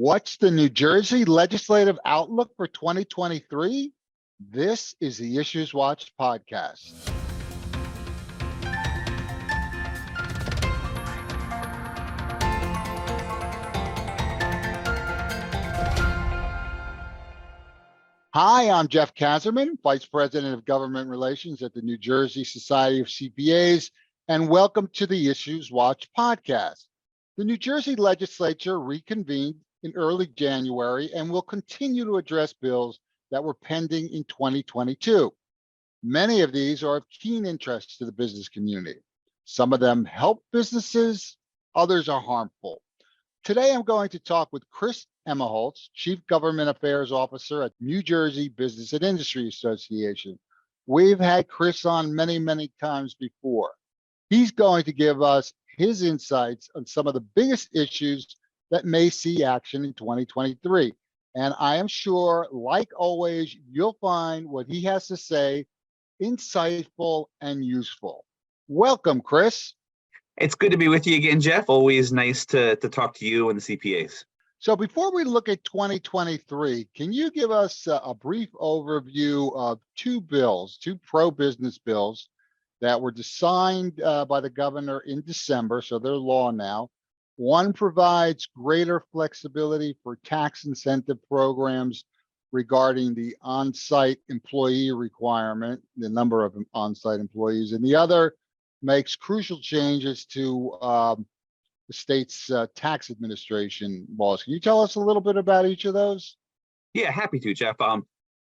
What's the New Jersey legislative outlook for 2023? This is the Issues Watch podcast. Hi, I'm Jeff Kazerman, Vice President of Government Relations at the New Jersey Society of CPAs, and welcome to the Issues Watch podcast. The New Jersey legislature reconvened in early January and will continue to address bills that were pending in 2022. Many of these are of keen interest to the business community. Some of them help businesses, others are harmful. Today, I'm going to talk with Chris Emigholz, Chief Government Affairs Officer at New Jersey Business and Industry Association. We've had Chris on many times before. He's going to give us his insights on some of the biggest issues that may see action in 2023. And I am sure, like always, you'll find what he has to say insightful and useful. Welcome, Chris. It's good to be with you again, Jeff. Always nice to talk to you and the CPAs. So before we look at 2023, can you give us a brief overview of two pro-business bills that were signed by the governor in December, so they're law now. One provides greater flexibility for tax incentive programs regarding the on-site employee requirement, the number of on-site employees, and the other makes crucial changes to the state's tax administration laws. Can you tell us a little bit about each of those? Yeah, happy to, Jeff.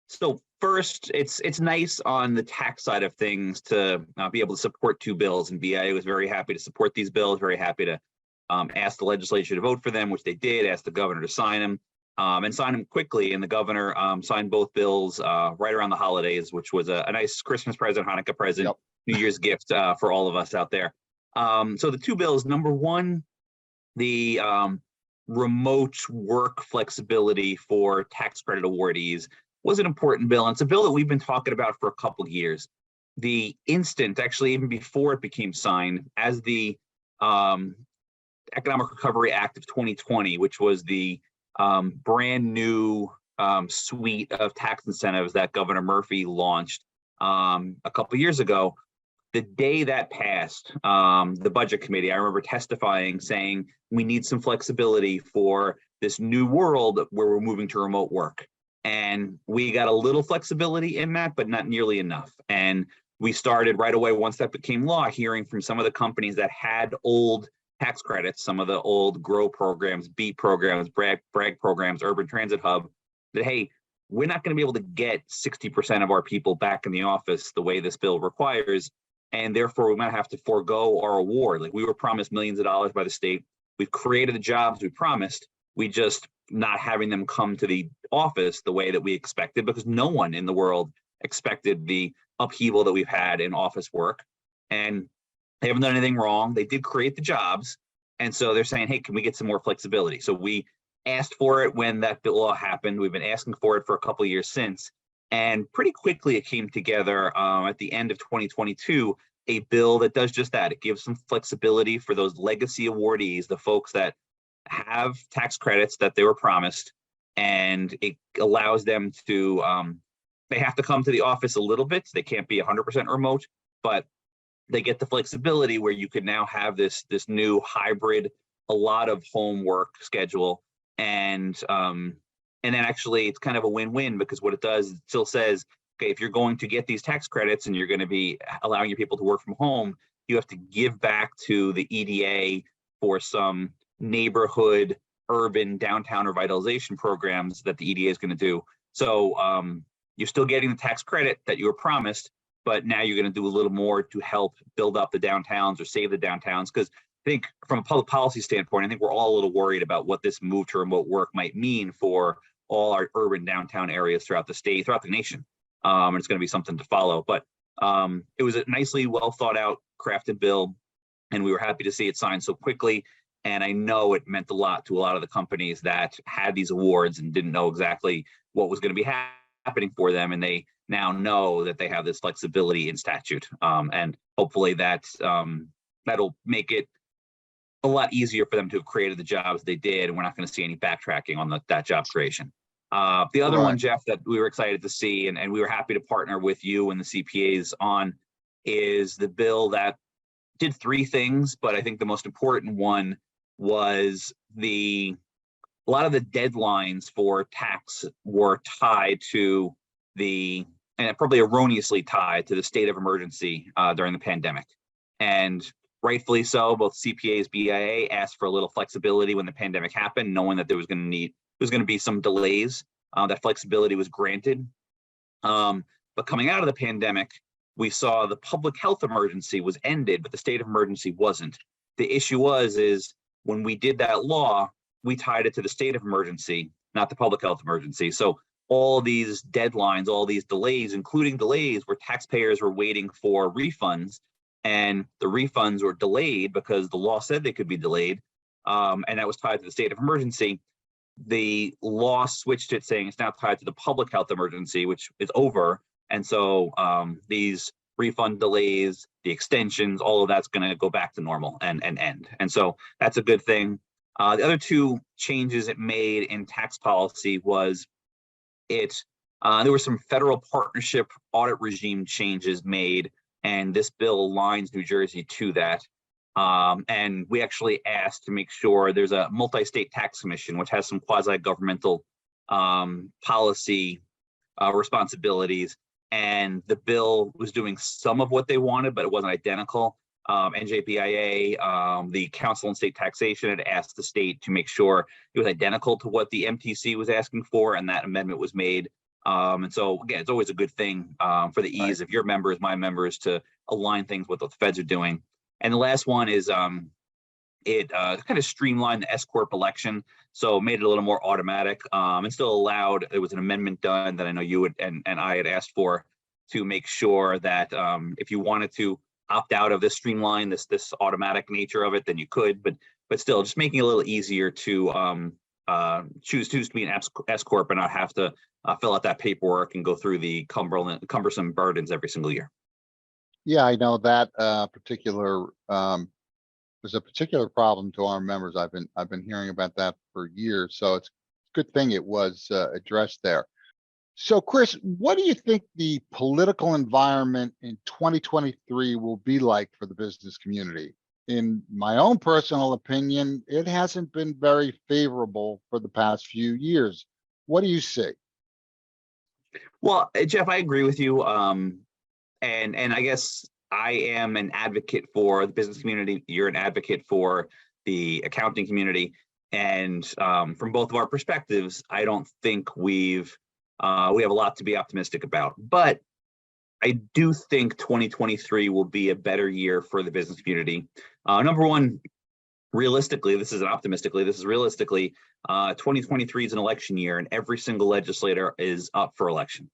So first, it's nice on the tax side of things to be able to support two bills, and BIA was very happy to support these bills, very happy to ask the legislature to vote for them, which they did, ask the governor to sign them, and sign them quickly. And the governor signed both bills right around the holidays, which was a nice Christmas present, Hanukkah present, yep. New Year's gift for all of us out there. So the two bills, number one, the remote work flexibility for tax credit awardees was an important bill. And it's a bill that we've been talking about for a couple of years. The instant, actually, even before it became signed, as the Economic Recovery Act of 2020, which was the brand new suite of tax incentives that Governor Murphy launched a couple of years ago, the day that passed, the budget committee, I remember testifying saying, we need some flexibility for this new world where we're moving to remote work. And we got a little flexibility in that, but not nearly enough. And we started right away, once that became law, hearing from some of the companies that had old tax credits, some of the old GROW programs, BEAT programs, brag programs, Urban Transit Hub, that, hey, we're not going to be able to get 60% of our people back in the office the way this bill requires. And therefore, we might have to forego our award. Like, we were promised millions of dollars by the state. We've created the jobs we promised. We just not having them come to the office the way that we expected, because no one in the world expected the upheaval that we've had in office work. And they haven't done anything wrong. They did create the jobs. And so they're saying, hey, can we get some more flexibility? So we asked for it when that law happened. We've been asking for it for a couple of years since. And pretty quickly it came together at the end of 2022, a bill that does just that. It gives some flexibility for those legacy awardees, the folks that have tax credits that they were promised, and it allows them to, they have to come to the office a little bit. They can't be 100% remote, but they get the flexibility where you can now have this new hybrid, a lot of homework schedule. And then actually it's kind of a win-win, because what it does, it still says, okay, if you're going to get these tax credits and you're going to be allowing your people to work from home, you have to give back to the EDA for some neighborhood, urban, downtown revitalization programs that the EDA is going to do. So you're still getting the tax credit that you were promised, but now you're going to do a little more to help build up the downtowns or save the downtowns. Because I think from a public policy standpoint, I think we're all a little worried about what this move to remote work might mean for all our urban downtown areas throughout the state, throughout the nation. And it's going to be something to follow. But it was a nicely well thought out, crafted bill, and we were happy to see it signed so quickly. And I know it meant a lot to a lot of the companies that had these awards and didn't know exactly what was going to be happening for them. And they now know that they have this flexibility in statute. And hopefully that that'll make it a lot easier for them to have created the jobs they did, and we're not going to see any backtracking on that job creation. The other one, Right. Jeff, that we were excited to see, and we were happy to partner with you and the CPAs on, is the bill that did three things, but I think the most important one was a lot of the deadlines for tax were tied to and probably erroneously tied to the state of emergency during the pandemic. And rightfully so, both CPAs, BIA asked for a little flexibility when the pandemic happened, knowing that there was going to be some delays. That flexibility was granted. But coming out of the pandemic, we saw the public health emergency was ended, but the state of emergency wasn't. The issue is when we did that law, we tied it to the state of emergency, not the public health emergency. So all these deadlines, all these delays, including delays where taxpayers were waiting for refunds, and the refunds were delayed because the law said they could be delayed, and that was tied to the state of emergency. The law switched it, saying it's now tied to the public health emergency, which is over. And so these refund delays, the extensions, all of that's going to go back to normal and end. And so that's a good thing. The other two changes it made in tax policy was there were some federal partnership audit regime changes made, and this bill aligns New Jersey to that. And we actually asked to make sure there's a multi-state tax commission, which has some quasi-governmental policy responsibilities. And the bill was doing some of what they wanted, but it wasn't identical. NJCPA, the Council on State Taxation, had asked the state to make sure it was identical to what the MTC was asking for, and that amendment was made. And so, again, it's always a good thing for the ease of your members, my members, to align things with what the feds are doing. And the last one is it kind of streamlined the S-Corp election, so made it a little more automatic, and still allowed, there was an amendment done that I know you would, and I had asked for, to make sure that if you wanted to opt out of this streamline, this automatic nature of it, then you could, but still just making it a little easier to choose to be an S-Corp and not have to fill out that paperwork and go through the cumbersome burdens every single year. Yeah, I know that particular there's a particular problem to our members. I've been hearing about that for years, so it's a good thing it was addressed there. So, Chris, what do you think the political environment in 2023 will be like for the business community? In my own personal opinion, it hasn't been very favorable for the past few years. What do you see? Well, Jeff, I agree with you. And I guess I am an advocate for the business community. You're an advocate for the accounting community. And from both of our perspectives, I don't think we have a lot to be optimistic about. But I do think 2023 will be a better year for the business community. Number one, realistically, this isn't optimistically, this is realistically, 2023 is an election year, and every single legislator is up for election.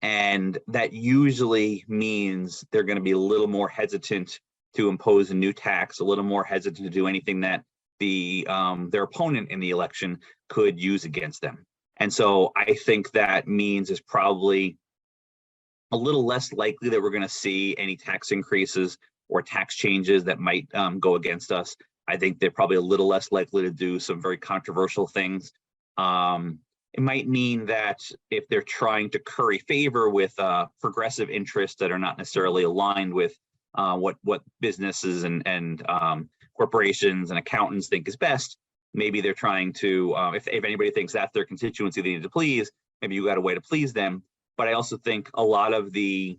And that usually means they're going to be a little more hesitant to impose a new tax, a little more hesitant to do anything that their opponent in the election could use against them. And so I think that means it's probably a little less likely that we're going to see any tax increases or tax changes that might go against us. I think they're probably a little less likely to do some very controversial things. It might mean that if they're trying to curry favor with progressive interests that are not necessarily aligned with what businesses and corporations and accountants think is best, maybe they're trying to, if anybody thinks that's their constituency they need to please, maybe you got a way to please them. But I also think a lot of the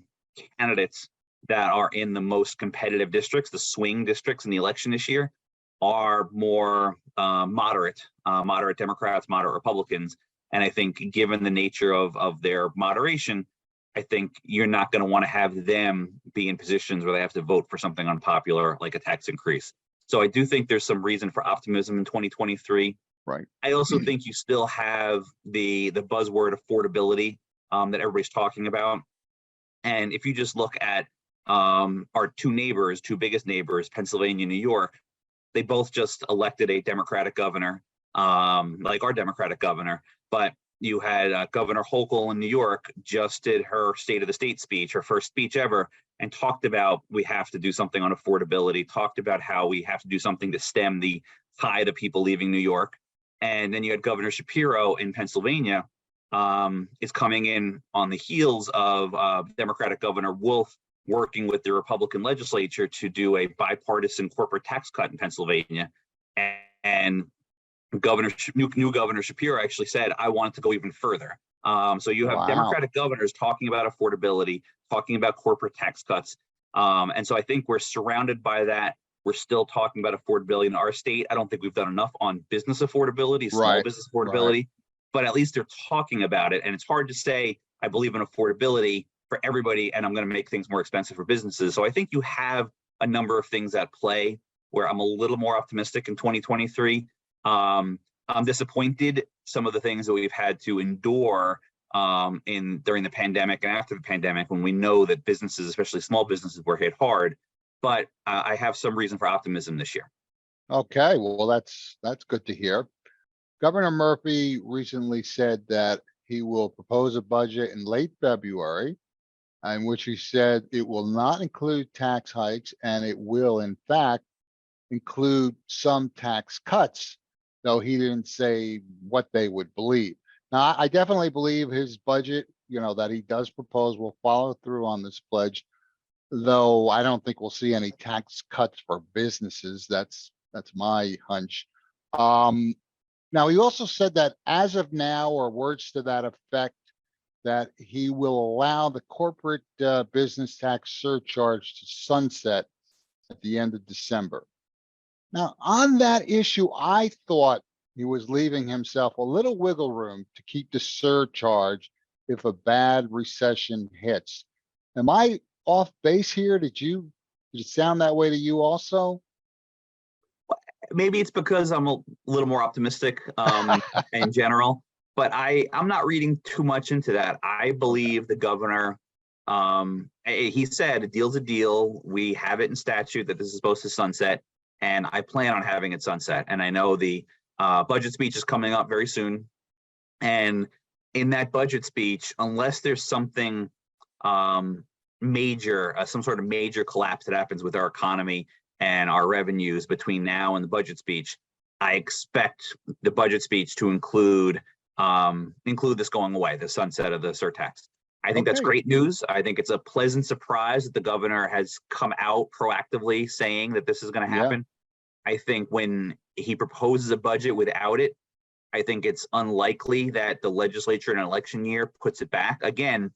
candidates that are in the most competitive districts, the swing districts in the election this year, are more moderate Democrats, moderate Republicans. And I think given the nature of their moderation, I think you're not going to want to have them be in positions where they have to vote for something unpopular like a tax increase. So I do think there's some reason for optimism in 2023. Right. I also think you still have the buzzword affordability that everybody's talking about. And if you just look at our two biggest neighbors, Pennsylvania, New York, they both just elected a Democratic governor, like our Democratic governor. But You had Governor Hochul in New York just did her State of the State speech, her first speech ever, and talked about we have to do something on affordability, talked about how we have to do something to stem the tide of people leaving New York. And then you had Governor Shapiro in Pennsylvania is coming in on the heels of Democratic Governor Wolf working with the Republican legislature to do a bipartisan corporate tax cut in Pennsylvania. And new Governor Shapiro actually said, I want it to go even further. So you have Democratic governors talking about affordability, talking about corporate tax cuts. And so I think we're surrounded by that. We're still talking about affordability in our state. I don't think we've done enough on business affordability, small business affordability, but at least they're talking about it. And it's hard to say, I believe in affordability for everybody, and I'm going to make things more expensive for businesses. So I think you have a number of things at play where I'm a little more optimistic in 2023. I'm disappointed some of the things that we've had to endure during the pandemic and after the pandemic, when we know that businesses, especially small businesses, were hit hard. But I have some reason for optimism this year. Okay, well, that's good to hear. Governor Murphy recently said that he will propose a budget in late February, in which he said it will not include tax hikes, and it will, in fact, include some tax cuts, though he didn't say what they would believe. Now, I definitely believe his budget, that he does propose, will follow through on this pledge, though I don't think we'll see any tax cuts for businesses. That's my hunch. Now, he also said that as of now, or words to that effect, that he will allow the corporate business tax surcharge to sunset at the end of December. Now, on that issue, I thought he was leaving himself a little wiggle room to keep the surcharge if a bad recession hits. Am I off base here? Did it sound that way to you also? Maybe it's because I'm a little more optimistic in general, but I'm not reading too much into that. I believe the governor, he said a deal's a deal. We have it in statute that this is supposed to sunset, and I plan on having it sunset. And I know the budget speech is coming up very soon. And in that budget speech, unless there's something major, some sort of major collapse that happens with our economy and our revenues between now and the budget speech, I expect the budget speech to include this going away, the sunset of the surtax. I think that's great news. I think it's a pleasant surprise that the governor has come out proactively saying that this is going to happen. Yeah. I think when he proposes a budget without it, I think it's unlikely that the legislature in an election year puts it back again,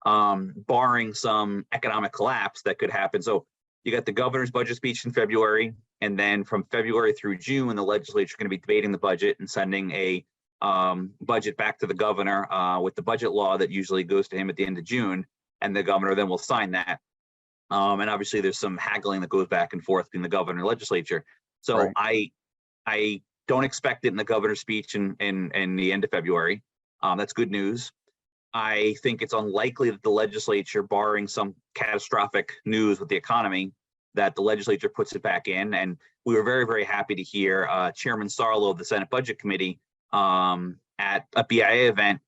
barring some economic collapse that could happen. So you got the governor's budget speech in February, and then from February through June, the legislature is going to be debating the budget and sending a budget back to the governor with the budget law that usually goes to him at the end of June, and the governor then will sign that. And obviously, there's some haggling that goes back and forth between the governor and legislature. So I don't expect it in the governor's speech in the end of February. That's good news. I think it's unlikely that the legislature, barring some catastrophic news with the economy, that the legislature puts it back in. And we were very, very happy to hear Chairman Sarlo of the Senate Budget Committee at a BIA event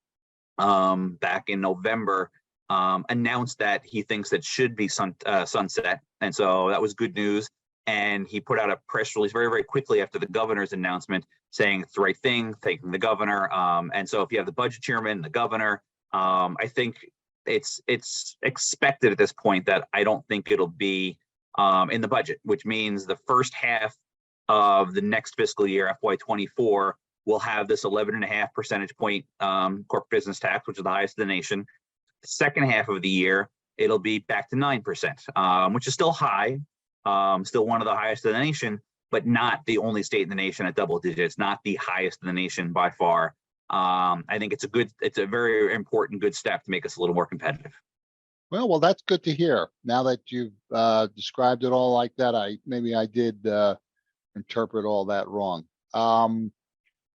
back in November announced that he thinks that should be sunset. And so that was good news. And he put out a press release very, very quickly after the governor's announcement saying it's the right thing, thanking the governor. And so if you have the budget chairman, the governor, I think it's expected at this point that I don't think it'll be in the budget, which means the first half of the next fiscal year, FY24, will have this 11.5 percentage point corporate business tax, which is the highest in the nation. The second half of the year, it'll be back to 9%, which is still high, still one of the highest in the nation, but not the only state in the nation at double digits, not the highest in the nation by far. I think it's a very important, good step to make us a little more competitive. Well, that's good to hear. Now that you've described it all like that, maybe I did interpret all that wrong.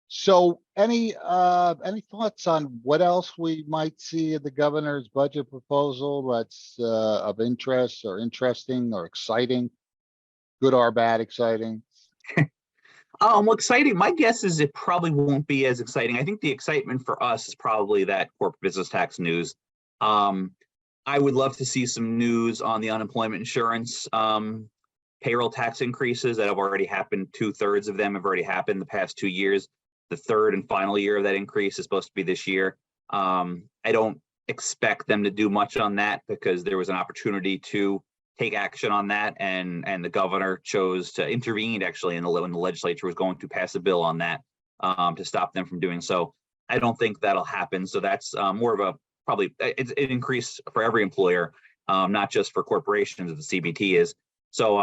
So any thoughts on what else we might see in the governor's budget proposal that's of interest or interesting or exciting, good or bad exciting? Well, exciting. My guess is it probably won't be as exciting. I think the excitement for us is probably that corporate business tax news. Um, I would love to see some news on the unemployment insurance payroll tax increases that have already happened. 2/3 of them have already happened the past 2 years. The third and final year of that increase is supposed to be this year. I don't expect them to do much on that because there was an opportunity to take action on that, and the governor chose to intervene actually when the legislature was going to pass a bill on that to stop them from doing so. I don't think that'll happen. So that's more of a probably it's an increase for every employer, not just for corporations as the CBT is. So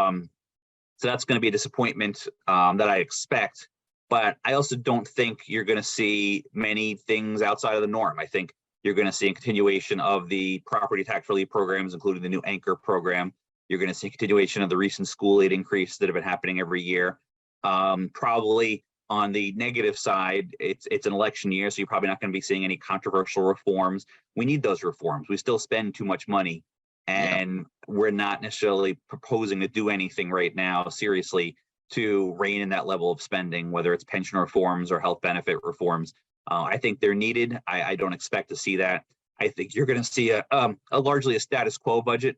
so that's going to be a disappointment that I expect. But I also don't think you're going to see many things outside of the norm. I think you're going to see a continuation of the property tax relief programs, including the new anchor program. You're going to see a continuation of the recent school aid increase that have been happening every year. Probably on the negative side, it's an election year, so you're probably not going to be seeing any controversial reforms. We need those reforms. We still spend too much money, and we're not necessarily proposing to do anything right now seriously to rein in that level of spending, whether it's pension reforms or health benefit reforms. I think they're needed. I don't expect to see that. I think you're going to see a largely a status quo budget.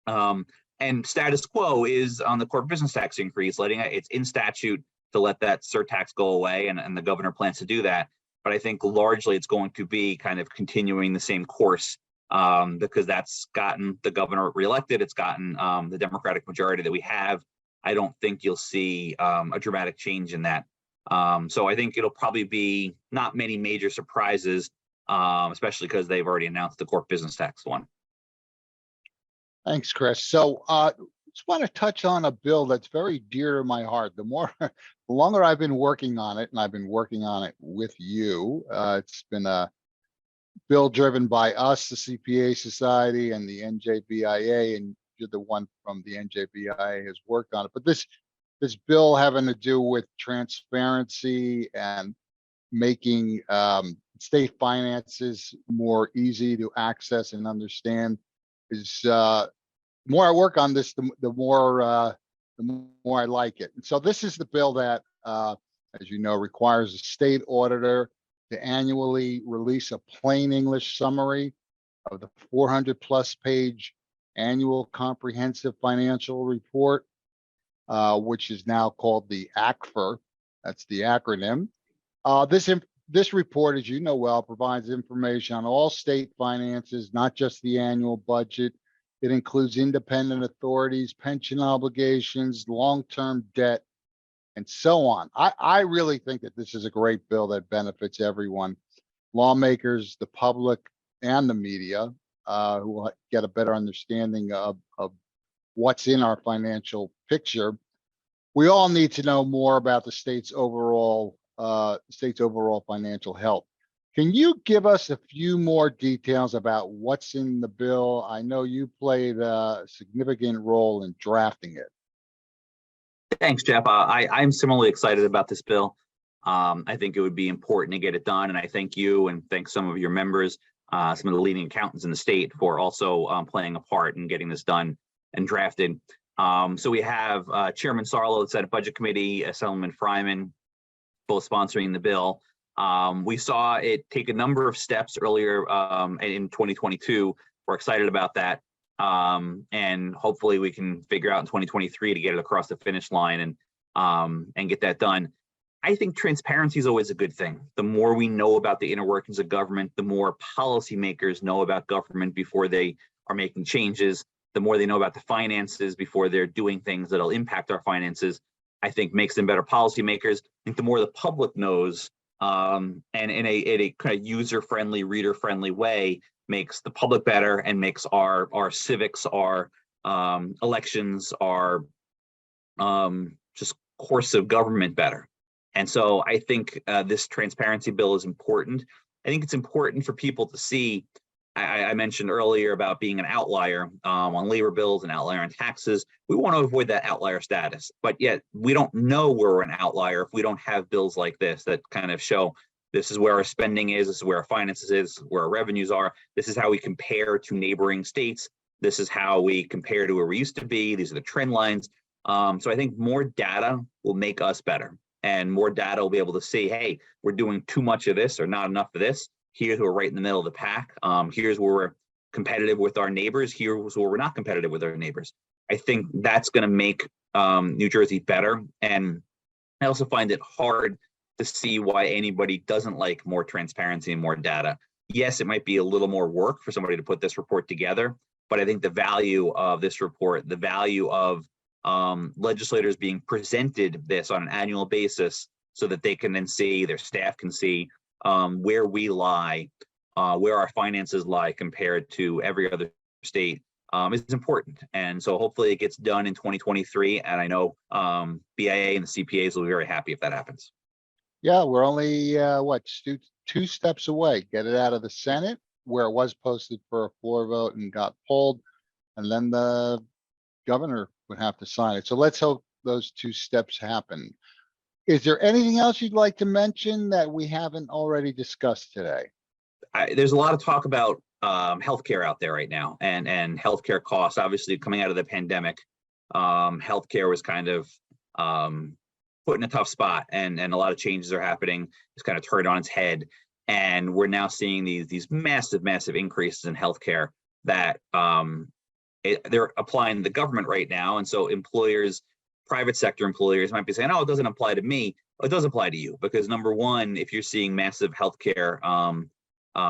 And status quo is on the corporate business tax increase, it's in statute to let that surtax go away, and the governor plans to do that. But I think largely it's going to be kind of continuing the same course because that's gotten the governor reelected. It's gotten the Democratic majority that we have. I don't think you'll see a dramatic change in that. So I think it'll probably be not many major surprises, especially because they've already announced the corporate business tax one. Thanks, Chris. So just want to touch on a bill that's very dear to my heart. The longer I've been working on it, and I've been working on it with you, it's been a bill driven by us, the CPA Society and the NJCPA, and you're the one from the NJCPA has worked on it. But this bill having to do with transparency and making state finances more easy to access and understand is the more I work on this, the more I like it. And so this is the bill that, as you know, requires a state auditor to annually release a plain English summary of the 400+ page annual comprehensive financial report, which is now called the ACFR. That's the acronym. This report, as you know well, provides information on all state finances, not just the annual budget. It includes independent authorities, pension obligations, long-term debt, and so on. I really think that this is a great bill that benefits everyone, lawmakers, the public, and the media, who will get a better understanding of what's in our financial picture. We all need to know more about the state's overall financial health. Can you give us a few more details about what's in the bill? I know you played a significant role in drafting it. Thanks, Jeff. I'm similarly excited about this bill. I think it would be important to get it done, and I thank you and thank some of your members, some of the leading accountants in the state, for also playing a part in getting this done and drafted. So we have Chairman Sarlo, the Senate Budget Committee, Assemblyman Fryman, both sponsoring the bill. We saw it take a number of steps earlier in 2022. We're excited about that. And hopefully we can figure out in 2023 to get it across the finish line and get that done. I think transparency is always a good thing. The more we know about the inner workings of government, the more policymakers know about government before they are making changes, the more they know about the finances before they're doing things that'll impact our finances, I think makes them better policymakers. I think the more the public knows, and in a kind of user-friendly, reader-friendly way, makes the public better and makes our civics, our elections, our just course of government better. And so I think this transparency bill is important. I think it's important for people to see. I mentioned earlier about being an outlier on labor bills and outlier on taxes. We want to avoid that outlier status, but yet we don't know we're an outlier if we don't have bills like this that kind of show this is where our spending is, this is where our finances is, where our revenues are. This is how we compare to neighboring states. This is how we compare to where we used to be. These are the trend lines. So I think more data will make us better. and more data will be able to see, hey, we're doing too much of this or not enough of this. Here's where we're right in the middle of the pack. Here's where we're competitive with our neighbors. Here's where we're not competitive with our neighbors. I think that's going to make New Jersey better. And I also find it hard to see why anybody doesn't like more transparency and more data. Yes, it might be a little more work for somebody to put this report together, but I think the value of this report, the value of legislators being presented this on an annual basis so that they can then see, their staff can see where we lie, where our finances lie compared to every other state is important. And so hopefully it gets done in 2023. And I know BIA and the CPAs will be very happy if that happens. Yeah, we're only, Stu, two steps away. Get it out of the Senate, where it was posted for a floor vote and got pulled, and then the governor would have to sign it. So let's hope those two steps happen. Is there anything else you'd like to mention that we haven't already discussed today? There's a lot of talk about healthcare out there right now, and healthcare costs. Obviously, coming out of the pandemic, healthcare was kind of put in a tough spot, and a lot of changes are happening. It's kind of turned on its head, and we're now seeing these massive increases in healthcare that they're applying to the government right now. And so employers, private sector employers might be saying, oh, it doesn't apply to me. Well, it does apply to you, because number one, if you're seeing massive healthcare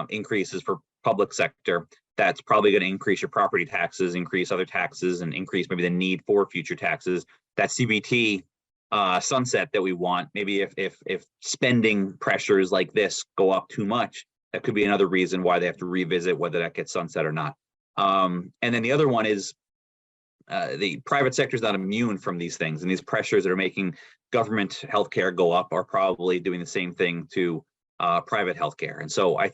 increases for public sector, that's probably going to increase your property taxes, increase other taxes, and increase maybe the need for future taxes. That CBT sunset that we want, maybe if spending pressures like this go up too much, that could be another reason why they have to revisit whether that gets sunset or not. And then the other one is the private sector is not immune from these things, and these pressures that are making government healthcare go up are probably doing the same thing to private healthcare. And so I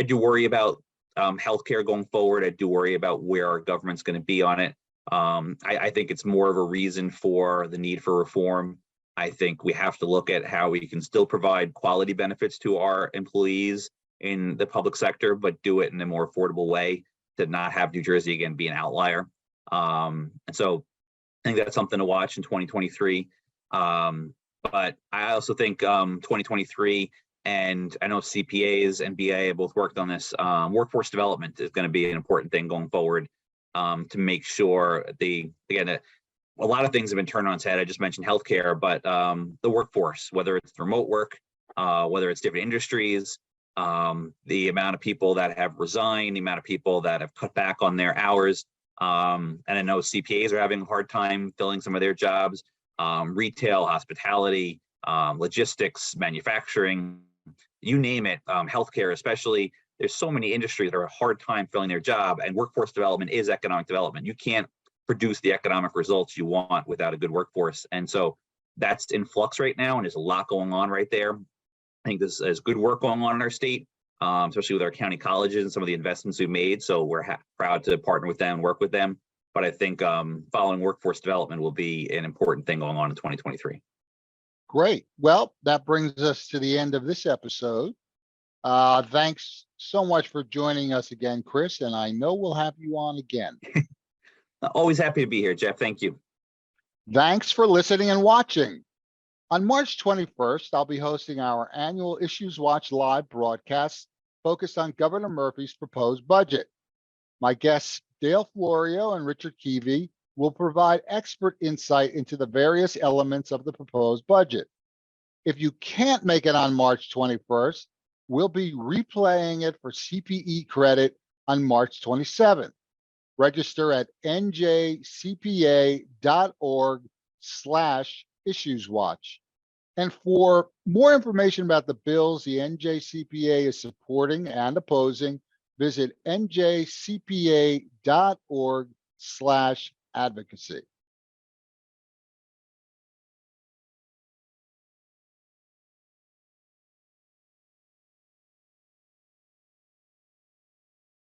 do worry about healthcare going forward. I do worry about where our government's going to be on it. I think it's more of a reason for the need for reform. I think we have to look at how we can still provide quality benefits to our employees in the public sector, but do it in a more affordable way to not have New Jersey again be an outlier. And so I think that's something to watch in 2023. But I also think 2023, and I know CPAs and BIA both worked on this, workforce development is going to be an important thing going forward, to make sure a lot of things have been turned on its head. I just mentioned healthcare, but the workforce, whether it's remote work, whether it's different industries, the amount of people that have resigned, the amount of people that have cut back on their hours. And I know CPAs are having a hard time filling some of their jobs, retail, hospitality, logistics, manufacturing, you name it, healthcare especially. There's so many industries that are a hard time filling their job, and workforce development is economic development. You can't produce the economic results you want without a good workforce. And so that's in flux right now, and there's a lot going on right there. I think this is good work going on in our state, especially with our county colleges and some of the investments we've made. So we're proud to partner with them, work with them. But I think following workforce development will be an important thing going on in 2023. Great. Well, that brings us to the end of this episode. Thanks so much for joining us again, Chris, and I know we'll have you on again. Always happy to be here, Jeff. Thank you. Thanks for listening and watching. On March 21st, I'll be hosting our annual Issues Watch live broadcast focused on Governor Murphy's proposed budget. My guests, Dale Florio and Richard Keevy, will provide expert insight into the various elements of the proposed budget. If you can't make it on March 21st, we'll be replaying it for CPE credit on March 27th. Register at njcpa.org/IssuesWatch. And for more information about the bills the NJCPA is supporting and opposing, visit njcpa.org/advocacy.